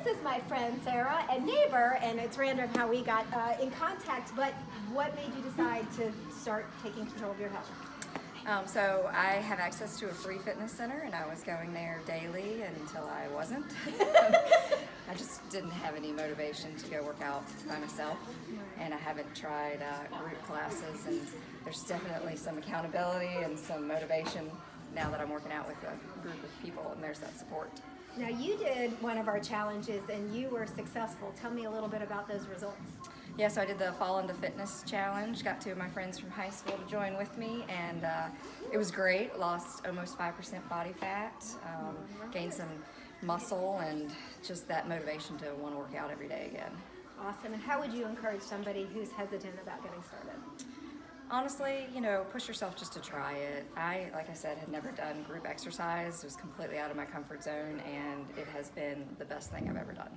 this is my friend Sarah and neighbor, and it's random how we got in contact, but what made you decide to start taking control of your health? So I have access to a free fitness center, and I was going there daily until I wasn't. I just didn't have any motivation to go work out by myself, and I haven't tried group classes, and there's definitely some accountability and some motivation now that I'm working out with a group of people, and there's that support. Now you did one of our challenges and you were successful. Tell me a little bit about those results. Yeah, so I did the Fall into Fitness challenge, got two of my friends from high school to join with me, and it was great. Lost almost 5% body fat, gained some muscle, and just that motivation to want to work out every day again. Awesome. And how would you encourage somebody who's hesitant about getting started? Honestly, push yourself just to try it. Like I said, had never done group exercise. It was completely out of my comfort zone, and it has been the best thing I've ever done.